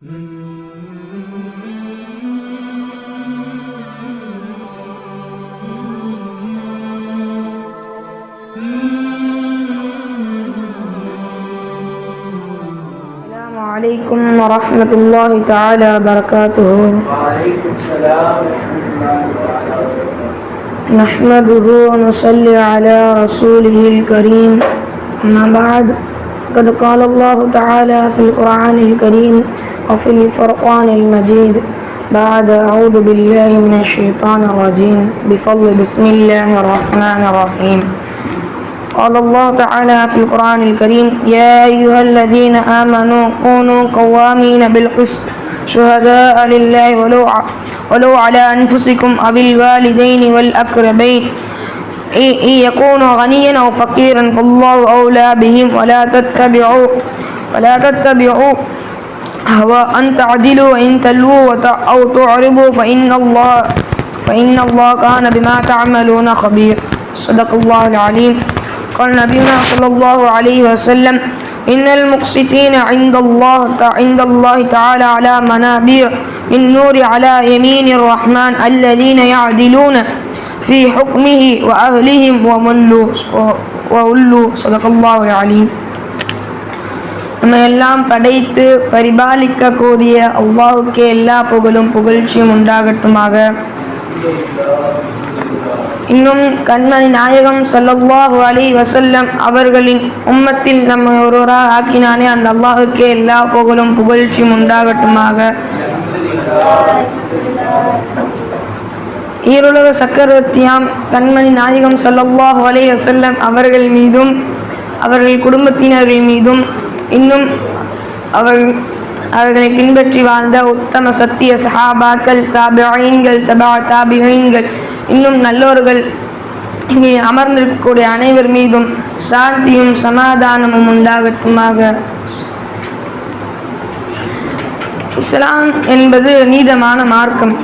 عليكم ورحمة الله تعالى وبركاته. وعليكم السلام ورحمة الله وبركاته. نحمده ونصلي على رسوله الكريم. أما بعد، فقد قال الله تعالى في القرآن الكريم وفي الفرقان المجيد بعد أعوذ بالله من الشيطان الرجيم بفضل بسم الله الرحمن الرحيم. قال الله تعالى في القرآن الكريم يا أيها الذين آمنوا كونوا قوامين بالقسط شهداء لله ولو على أنفسكم أو الوالدين والأقربين إن يكونوا غنيا أو فقيرا فالله أولى بهم فلا تتبعوا هوى أن تعدلوا وإن تلووا أو تعرضوا فإن الله كان بما تعملون خبير. صدق الله العليم. قال نبينا صلى الله عليه وسلم إن المقسطين عند الله تعالى على منابر من نور على يمين الرحمن الذين يعدلون في حكمه وأهلهم وولوا. صدق الله العليم. நம்ம எல்லாம் படைத்து பரிபாலிக்க கூடிய அல்லாஹ்வுக்கே எல்லா புகழும் புகழ்ச்சியும் உண்டாகட்டுமாக. இன்னும் கண்மணி நாயகம் ஸல்லல்லாஹு அலைஹி வஸல்லம் அவர்களின் உம்மத்தில் நம்ம ஒருவராக ஆக்கினானே அந்த அல்லாஹ்வுக்கே எல்லா புகழும் புகழ்ச்சியும் உண்டாகட்டுமாக. ஈருலக சக்கரவர்த்தியாம் கண்மணி நாயகம் ஸல்லல்லாஹு அலைஹி வஸல்லம் அவர்கள் மீதும் அவர்கள் குடும்பத்தினர்கள் மீதும் இன்னும் அவர்களை பின்பற்றி வாழ்ந்த உத்தம சத்திய சஹாபாக்கள், தாபிஈன்கள், தபா தாபிஈன்கள், இன்னும் நல்லோர்கள் இங்கே அமர்ந்திருக்கக்கூடிய அனைவர் மீதும் சாந்தியும் சமாதானமும் உண்டாகட்டுமாக. இஸ்லாம் என்பது நீதமான மார்க்கம்.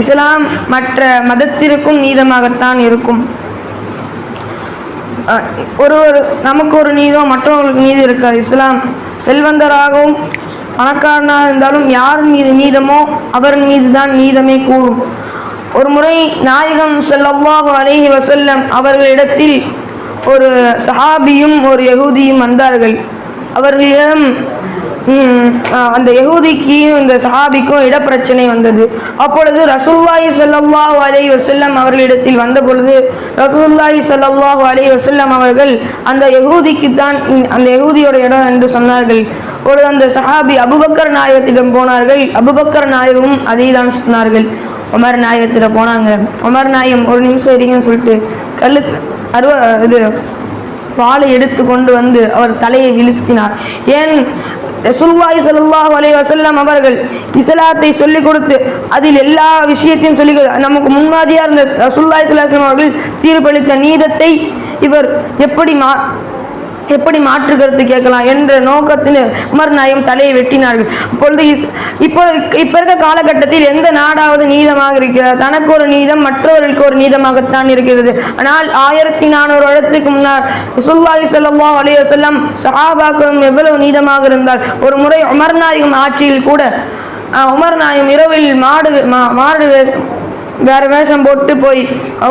இஸ்லாம் மற்ற மதத்திற்கும் நீதமாகத்தான் இருக்கும். நமக்கு ஒரு நீதம், மற்றவர்களுக்கு நீதி இருக்காது. இஸ்லாம் செல்வந்தராகவும் பணக்காரனாக இருந்தாலும் யார் மீது நீதமோ அவரின் மீது தான் நீதமே கூறும். ஒரு முறை நாயகம் ஸல்லல்லாஹு அலைஹி வஸல்லம் அவர்களிடத்தில் ஒரு சஹாபியும் ஒரு யகூதியும் வந்தார்கள். அவர்களிடம் அந்த யகூதிக்கு இந்த சஹாபிக்கும் இடப்பிரச்சனை வந்தது. அப்பொழுது ரசூலுல்லாஹி ஸல்லல்லாஹு அலைஹி வஸல்லம் அவர்களிடத்தில் வந்த பொழுது ரசூலுல்லாஹி ஸல்லல்லாஹு அலைஹி வஸல்லம் அவர்கள் அந்த யகூதிக்கு தான் அந்த யகூதியோட இடம் என்று சொன்னார்கள். ஒரு அந்த சஹாபி அபூபக்கர் நாயகத்திடம் போனார்கள். அபூபக்கர் நாயகமும் அதை தான் சொன்னார்கள். உமர் நாயகத்திடம் போனாங்க. உமர் நாயகம் ஒரு நிமிஷம் இருங்கன்னு சொல்லிட்டு வாளை எடுத்து கொண்டு வந்து அவர் தலையை விழுத்தினார். ஏன் ரசூலுல்லாஹி ஸல்லல்லாஹு அலைஹி வஸல்லம் அவர்கள் இஸ்லாத்தை சொல்லிக் கொடுத்து அதில் எல்லா விஷயத்தையும் சொல்லி நமக்கு முன்மாதிரியாக இருந்த ரசூலுல்லாஹி ஸல்லல்லாஹு அலைஹி வஸல்லம் அவர்கள் தீர்ப்பளித்த நீதத்தை இவர் எப்படி மாற்று கருத்து கேட்கலாம் என்ற நோக்கத்தில் உமர் நாயகம் தலையை வெட்டினார்கள். அப்பொழுது இப்போ இருக்க காலகட்டத்தில் எந்த நாடாவது நீதமாக இருக்கிறது? தனக்கு ஒரு நீதம் மற்றவர்களுக்கு ஒரு நீதமாகத்தான் இருக்கிறது. ஆனால் 1400 வருடத்துக்கு முன்னர் ரசூலுல்லாஹி ஸல்லல்லாஹு அலைஹி வஸல்லம் சஹாபாக்களும் எவ்வளவு நீதமாக இருந்தால், ஒரு முறை உமர் நாயகம் ஆட்சியில் கூட உமர் நாயகம் இரவில் மாடு வேற வேஷம் போட்டு போய்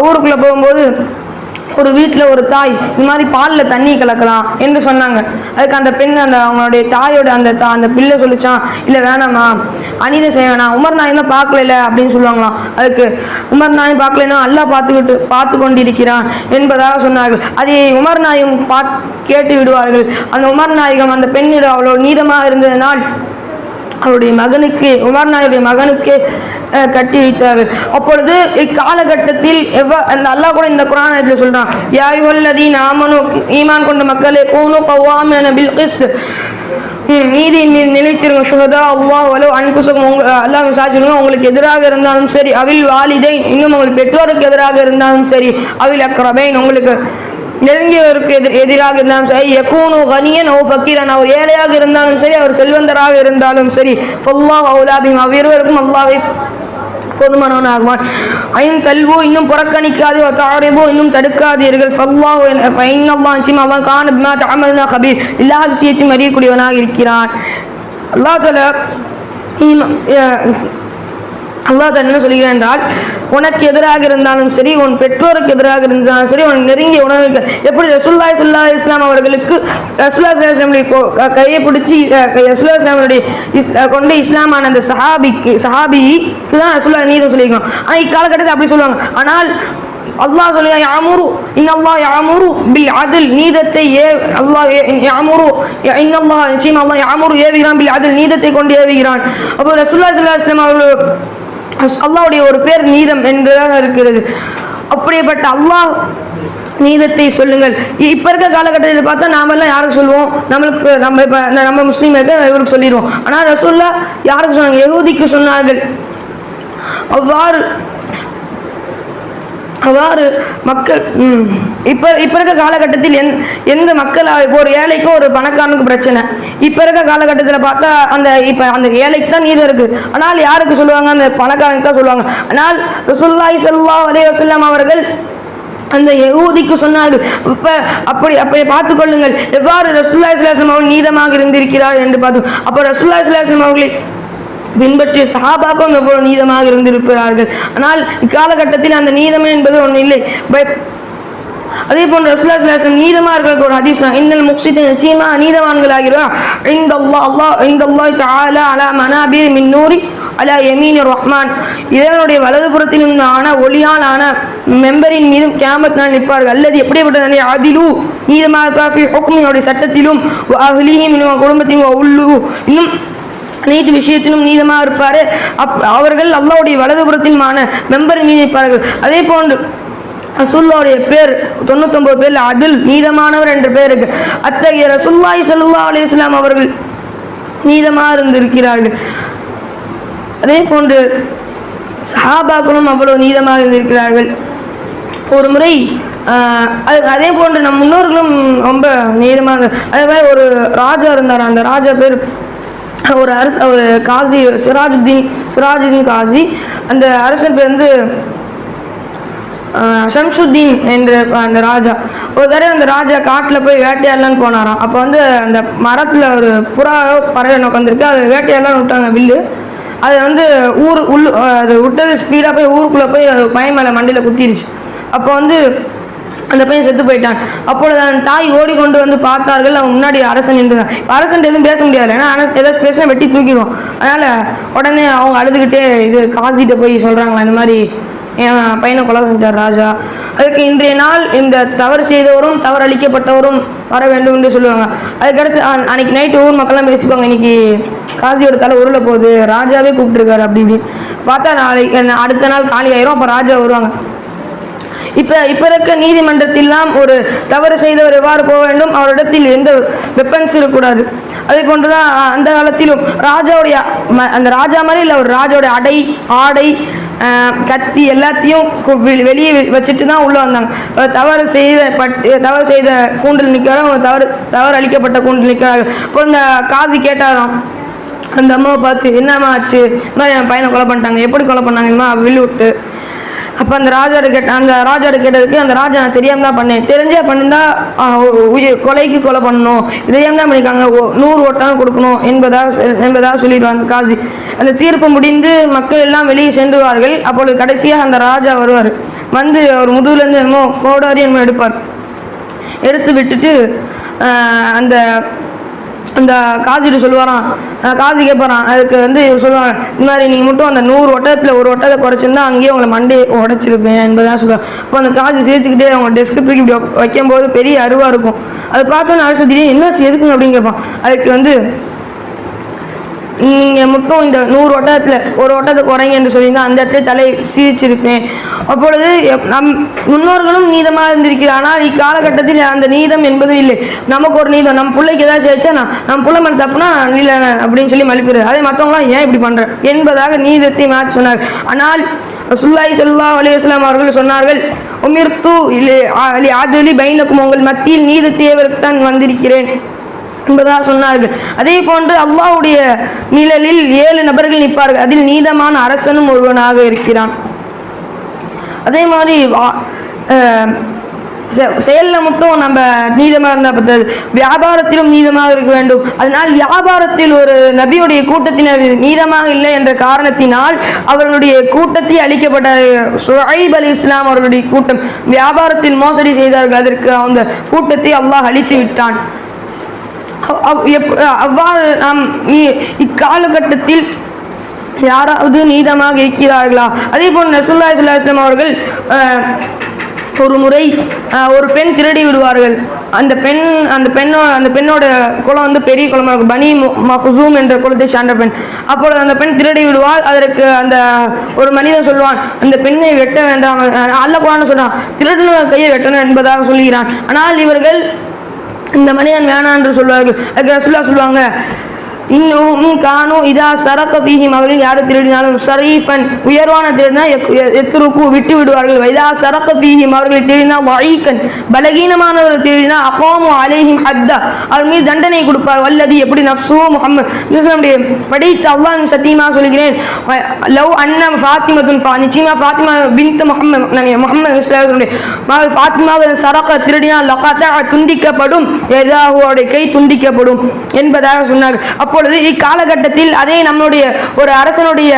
ஊருக்குள்ள போகும்போது ஒரு வீட்டில் ஒரு தாய் இந்த மாதிரி பாலில் தண்ணி கலக்கலாம் என்று சொன்னாங்க. அதுக்கு அந்த பெண் அவங்களுடைய தாயோட அந்த பிள்ளை சொல்லிச்சான், இல்லை வேணாம்மா, அநீதி செய்ய வேணாம், உமர் நாயம் தான் பார்க்கல அப்படின்னு சொல்லுவாங்களாம். அதுக்கு உமர் நாயம் பார்க்கலன்னா அல்லாஹ் பார்த்து கொண்டிருக்கிறான் என்பதாக சொன்னார்கள். அதை உமர் நாயம் கேட்டு விடுவார்கள். அந்த உமர் நாயகம் அந்த பெண்ணிடம் அவ்வளோ நீதமாக இருந்ததனால் அவருடைய மகனுக்கு உமர் நாயுடைய மகனுக்கு கட்டி வைத்தார்கள். அப்பொழுது இக்காலகட்டத்தில் அந்த அல்லாஹ் கூட இந்த குர்ஆன் ஆயத்தில் சொல்றான், யா அய்யுஹல்லதீன ஆமனூ, ஈமான் கொண்ட மக்களே, கூனூ கவ்வாமீன பில் கிஸ்த், நீதியின் மீது நிலைத்திருங்க. ஷுஹதா அல்லாஹ் வலோ அன்ஃபுஸகும், அல்லாஹ் விசாரிச்சுங்க. உங்களுக்கு எதிராக இருந்தாலும் சரி, அவில் வாலிதைன், இன்னும் உங்களுக்கு பெற்றோருக்கு எதிராக இருந்தாலும் சரி, அவில் அக்ரபைன், உங்களுக்கு நெருங்கியவருக்கு எதிராக இருந்தாலும் சரி, யகூனு கனியன் ஓ ஃபக்கீரன், அவர் ஏழையாக இருந்தாலும் சரி, அவர் செல்வந்தராக இருந்தாலும் சரி, ஃபல்லாஹு அவுலா பிஹிம், அவ்விருவருக்கும் அல்லாஹ்வே போதுமானவனாகுவான். ஐன் தல்வு, இன்னும் புறக்கணிக்காது, தாரிது, இன்னும் தடுக்காதீர்கள். ஃபல்லாஹு ஃபைனல்லாஹ், நிச்சயமாக அல்லாஹ் கான பிமா தஅமலுன கபீர், எல்லா விஷயத்தையும் அறியக்கூடியவனாக இருக்கிறான். அல்லாஹ் தஆலா அல்லாஹ் என்ன சொல்கிறான் என்றால், உனக்கு எதிராக இருந்தாலும் சரி, உன் பெற்றோருக்கு எதிராக இருந்தாலும் சரி, உன் நெருங்கிய உணவுக்கு எப்படி ரசூலுல்லாஹி ஸல்லல்லாஹு அலைஹி வஸல்லம் அவர்களுக்கு ரசூலுல்லாஹி ஸல்லல்லாஹு அலைஹி வஸல்லம் கையை பிடிச்சி ரசூலுல்லாஹி ஸல்லல்லாஹு கொண்டு இஸ்லாமான அந்த சஹாபிக்கு தான் ரசூலுல்லாஹ் நீதம் சொல்லியிருக்கணும். ஆனால் இக்காலகட்டத்தில் அப்படி சொல்லுவாங்க. ஆனால் அல்லாஹ் சொல்லுங்க, யாமுரு இன்னல்லாஹ் யாமுரு பில் அத்ல், நீதத்தை அல்லாஹ் யாமுரு இன்னல்லாஹ் நிச்சயம் அல்லாஹ் யாமுரு ஏவுகிறான் பில் அத்ல், நீதத்தை கொண்டு ஏவுகிறான். அப்போ ரசூலுல்லாஹி ஸல்லல்லாஹு அலைஹி வஸல்லம் அவர்கள் அல்லாஹ்வுடைய ஒரு பேர் நீதம் என்பதாக இருக்கிறது. அப்படிப்பட்ட அல்லாஹ் நீதத்தை சொல்லுங்கள். இப்ப இருக்க காலகட்டத்தில் பார்த்தா நாமெல்லாம் யாருக்கு சொல்லுவோம்? நம்மளுக்கு நம்ம முஸ்லீம் இவருக்கு சொல்லிடுவோம். ஆனால் ரசூலுல்லாஹ் யாருக்கு சொன்னாங்க? யஹூதிக்கு சொன்னார்கள். அவ்வாறு மக்கள் இப்ப இருக்க காலகட்டத்தில் எந்த மக்கள் ஒரு ஏழைக்கோ ஒரு பணக்காரனுக்கு பிரச்சனை, இப்ப இருக்க காலகட்டத்தில் பார்த்தா அந்த ஏழைக்கு தான் நீதம் இருக்கு. ஆனால் யாருக்கு சொல்லுவாங்க? அந்த பணக்காரனுக்கு தான் சொல்லுவாங்க. ஆனால் ரசூலுல்லாஹி ஸல்லல்லாஹு அலைஹி வஸல்லம் அவர்கள் அந்த யஹூதிக்கு சொன்னார்கள். அப்படி பார்த்துக் கொள்ளுங்கள் எவ்வாறு ரசூலுல்லாஹி ஸல்லல்லாஹு அலைஹி வஸல்லம் அவர்கள் நீதமாக இருந்திருக்கிறார் என்று பார்த்தோம். அப்போ ரசூலுல்லாஹி ஸல்லல்லாஹு அலைஹி வஸல்லம் அவர்களை பின்பற்றிய சஹாபாக்களும் எவ்வளவு நீதமாக இருந்திருக்கிறார்கள். ஆனால் இக்காலகட்டத்தில் அந்த நீதம் என்பது ஒன்று இல்லை. அதே போன்று ரசூலுல்லாஹி ஸல்லல்லாஹு அலைஹி வஸல்லம் நீதமார்களுக்கு ஒரு ஹதீஸ், இன்னல் முக்ஸிதீன நிச்சயமா நீதவான்களாகிறார் இந்தல்லாஹ் தஆலா அலா மனாபிர் மின் நூரி அலா யமீனிர் ரஹ்மான், இறைவனுடைய வலதுபுறத்திலும் ஆன ஒளியால் ஆன மெம்பரின் மீதும் கியாமத் நாள் நிற்பார்கள். அல்லது எப்படிப்பட்டது? அதிலு நீதமாக ஹுக்மினுடைய சட்டத்திலும் அஹ்லிஹிம் குடும்பத்திலும் உள்ளு இன்னும் அனைத்து விஷயத்திலும் நீதமாக இருப்பாரு. அவர்கள் அல்லாஹ்வுடைய வலதுபுறத்திலுமான மெம்பரின் மீது நிற்பார்கள். அதே போன்று ரசூலுல்லாஹ்வுடைய பேர் 99 பேர்ல அதில் நீதமானவர் என்ற பேர் இருக்கு. அத்தகைய ரசூலுல்லாஹி ஸல்லல்லாஹு அலைஹி வஸல்லம் அவர்கள் நீதமாக இருந்திருக்கிறார்கள். அதே போன்று சஹாபாக்களும் அவ்வளவு நீதமாக இருந்திருக்கிறார்கள். ஒரு முறை அதே போன்று நம் முன்னோர்களும் ரொம்ப நீதமாக. அதே மாதிரி ஒரு ராஜா இருந்தார். அந்த ராஜா பேர் ஒரு காசி, சிராஜுதீன் காசி. அந்த அரசன் பேர் வந்து ஷம்சுத்தீன் என்ற அந்த ராஜா. ஒரு தடவை அந்த ராஜா காட்டில் போய் வேட்டையாடலான்னு போனாராம். அப்போ வந்து அந்த மரத்தில் ஒரு புறாவோ பறவை உட்காந்துருக்கு. அதை வேட்டையாடலான்னு விட்டாங்க வில்லு. அது வந்து அது விட்டது ஸ்பீடாக போய் ஊருக்குள்ளே போய் பையன் மேலே மண்டையில் குத்திருச்சு. அப்போ வந்து அந்த பையன் செத்து போயிட்டான். அப்பொழுது அந்த தாய் ஓடிக்கொண்டு வந்து பார்த்தார்கள். அவங்க முன்னாடி அரசன் நின்றுதான். அரசன் எதுவும் பேச முடியாது, ஏன்னா ஏதாச்சும் பேசினா வெட்டி தூக்கிடுவோம். அதனால உடனே அவங்க அழுதுகிட்டே இது காசிட்ட போய் சொல்றாங்களா, இந்த மாதிரி என் பையனை கொலை செஞ்சார் ராஜா. அதுக்கு இன்றைய நாள் இந்த தவறு செய்தவரும் தவறு அளிக்கப்பட்டவரும் வர வேண்டும் என்று சொல்லுவாங்க. அதுக்கடுத்து அன்னைக்கு நைட்டு ஊர் மக்கள்லாம் பேசிப்பாங்க, இன்னைக்கு காசியோட தலை உருள போகுது, ராஜாவே கூப்பிட்டுருக்காரு அப்படி இப்படி. பார்த்தா நாளைக்கு அடுத்த நாள் காலி ஆயிரும். அப்போ ராஜா வருவாங்க. இப்ப இருக்க நீதிமன்றத்திலாம் ஒரு தவறு செய்தவர் எவ்வாறு போக வேண்டும், அவரிடத்தில் எந்த வெப்பன்ஸ் இருக்கக்கூடாது. அதே போன்றுதான் அந்த காலத்திலும் ராஜாவுடைய அந்த ராஜா மாதிரி இல்லை, ஒரு ராஜாவுடைய ஆடை கத்தி எல்லாத்தையும் வெளியே வச்சுட்டு தான் உள்ள வந்தாங்க. தவறு செய்த கூண்டில் நிற்கிறாங்க, தவறு அளிக்கப்பட்ட கூண்டில் நிற்கிறார்கள். இப்போ இந்த காசி கேட்டாராம் அந்த அம்மாவை பார்த்து, என்னம்மா ஆச்சு? இந்த மாதிரி என் பையனை கொலை பண்ணிட்டாங்க. எப்படி கொலை பண்ணாங்கம்மா? வில்லு விட்டு. அப்போ அந்த ராஜாட்ட கேட்டதுக்கு, அந்த ராஜா நான் தெரியாமல் தான் பண்ணேன், தெரிஞ்சே பண்ணியிருந்தா கொலைக்கு கொலை பண்ணணும், தெரியாமல் தான் பண்ணியிருக்காங்க, 100 ஒட்டகம் கொடுக்கணும் என்பதாக சொல்லிடுவாங்க காசி. அந்த தீர்ப்பு முடிந்து மக்கள் எல்லாம் வெளியே சென்றுவார்கள். அப்பொழுது கடைசியாக அந்த ராஜா வருவார். வந்து அவர் முதுகுலேருந்து என்னமோ கோடாரி என்னமோ எடுத்து விட்டுட்டு அந்த காசிட்டு சொல்லுவாராம். காசி கேட்பாரான். அதுக்கு வந்து சொல்லுவாங்க, இந்த மாதிரி நீங்கள் மட்டும் அந்த 100 ஒட்டகத்தில் ஒரு ஒட்டகத்தை குறைச்சிருந்தா அங்கேயே உங்களை மண்டையை உடைச்சிருப்பேன் என்பதான் சொல்லுவாங்க. அப்போ அந்த காசி சிரிச்சுக்கிட்டே அவங்க டெஸ்க்கு தூக்கி இப்படி வைக்கும்போது பெரிய அருவாக இருக்கும். அதை பார்த்தோன்னு அரசு திடீர்னு என்னாச்சு எதுக்குங்க அப்படின்னு கேட்பான். அதுக்கு வந்து நீங்கள் மட்டும் இந்த 100 ஒட்டகத்தில் ஒரு ஒட்டகத்தை குறைங்க என்று சொல்லியிருந்தால் அந்த இடத்துல தலை சீரிச்சிருப்பேன். அப்பொழுது நம் முன்னோர்களும் நீதமாக இருந்திருக்கிறார். ஆனால் இக்காலகட்டத்தில் அந்த நீதம் என்பதும் இல்லை. நமக்கு ஒரு நீதம், நம்ம பிள்ளைக்கு ஏதாச்சும் வச்சா நம்ம பிள்ளை மேலே தப்புனா இல்லை அப்படின்னு சொல்லி மதிப்பிடுறது. அதே மற்றவங்களாம் ஏன் இப்படி பண்ணுற என்பதாக நீதத்தை மாற்றி சொன்னார். ஆனால் ரசூலுல்லாஹி ஸல்லல்லாஹு அலைஹி வஸல்லம் அவர்கள் சொன்னார்கள், உமிர்து லிஅத்லி பைனக்கும், உங்கள் மத்தியில் நீதத்தை ஏவதற்குத்தான் வந்திருக்கிறேன் என்பதாக சொன்னார்கள். அதே போன்று அல்லாஹ்வுடைய நிழலில் 7 நபர்கள் நிற்பார்கள். அதில் நீதமான அரசனும் ஒருவனாக இருக்கிறான். அதே மாதிரி செயல்ல மட்டும் நம்ம நீதமாக இருந்தால் பத்தாது, வியாபாரத்திலும் நீதமாக இருக்க வேண்டும். அதனால் வியாபாரத்தில் ஒரு நபியுடைய கூட்டத்தினர் நீதமாக இல்லை என்ற காரணத்தினால் அவர்களுடைய கூட்டத்தை அளிக்கப்பட்ட ஷுஐப் அலைஹிஸ்ஸலாம் அவர்களுடைய கூட்டம் வியாபாரத்தில் மோசடி செய்தார்கள். அதற்கு அந்த கூட்டத்தை அல்லாஹ் அழித்து விட்டான். அவ்வாறு நாம் இக்காலகட்டத்தில் யாராவது நீதமாக இருக்கிறார்களா? அதே போல் ரசூலுல்லாஹி ஸல்லல்லாஹு அலைஹி வஸல்லம் அவர்கள் ஒரு முறை ஒரு பெண் திருடி விடுவார்கள். அந்த பெண்ணோட குலம் வந்து பெரிய குளமாக இருக்கும், பனி மஹ்சூம் என்ற குலத்தை சார்ந்த பெண். அப்பொழுது அந்த பெண் திருடி விடுவாள். அதற்கு அந்த ஒரு மனிதன் சொல்வான், அந்த பெண்ணை வெட்ட வேண்டாம், அல்லாஹ் குர்ஆன்ல சொல்றான் திருடின கையை வெட்டணும் என்பதாக சொல்கிறான். ஆனால் இவர்கள் இந்த மனிதன் வேணாம் என்று சொல்வார்கள். அதுக்கு ரசூலுல்லாஹ் சொல்லுவாங்க, இன்னும் காணும் இதா சரக்க பீஹிம் அவர்கள் யாரு திருடினாலும் ஷரீஃபன் உயர்வான திருடினா எத்துருக்கு விட்டு விடுவார்கள். வைதா சரக்க பீஹிம் அவர்கள் திருடினா வஈகன் பலகீனமானவர்கள் திருடினா அகாமு அலைஹிம் ஹத்தா அவர் மீது தண்டனை கொடுப்பார். வல்லதி எப்படி நஃப்ஸு முஹம்மது படித்த அல்லாஹ் சத்தியமாக சொல்கிறேன், லவ் அன்ன ஃபாத்திமத்துன் நிச்சயமா ஃபாத்திமா பின்த் முஹம்மது மகள் ஃபாத்திமா சரக்க திருடினா லகதா துண்டிக்கப்படும், ஏதாவுடைய கை துண்டிக்கப்படும் என்பதாக சொன்னார். அப்பொழுது இக்காலகட்டத்தில் அதே நம்மளுடைய ஒரு அரசனுடைய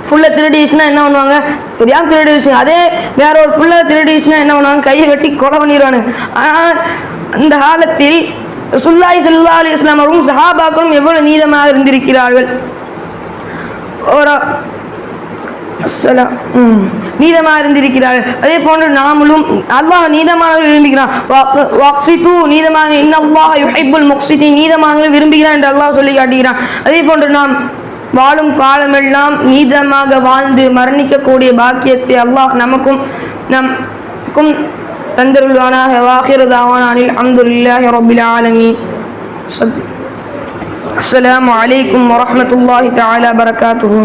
புள்ள திருடிச்சுன்னா என்ன பண்ணுவாங்க, தெரியாம திருடிச்சு, அதே வேற ஒரு புள்ள திருடிச்சுன்னா என்ன பண்ணுவாங்க, கையை வெட்டி கொலை பண்ணிடுவாங்க. ஆனால் அந்த காலத்தில் ரசூலுல்லாஹி ஸல்லல்லாஹு அலைஹி வஸல்லம் அவர்களும் சஹாபாக்களும் எவ்வளவு நீதமாக இருந்திருக்கிறார்கள். ஒரு நீதமாக இருந்திருக்கிறார்கள். அதே போன்று நாமளும் அல்லாஹ் நீதமானவர்கள் விரும்புகிறான். நீதமாக இன்னல்லாஹ யுஹிப்புல் முக்ஸிதீன் நீதமானவர்கள் விரும்புகிறான் என்று அல்லாஹ் சொல்லி காட்டுகிறான். அதே போன்று நாம் வாழும் காலமெல்லாம் நீதமாக வாழ்ந்து மரணிக்கக்கூடிய பாக்கியத்தை அல்லாஹ் நமக்கும் தந்தருள்வானாக. வாஹிரு தாவானா அனில் ஹம்துலில்லாஹி ரப்பில் ஆலமீன். அஸ்ஸலாமு அலைக்கும் வரஹ்மத்துல்லாஹி தஆலா பரகாத்துஹு.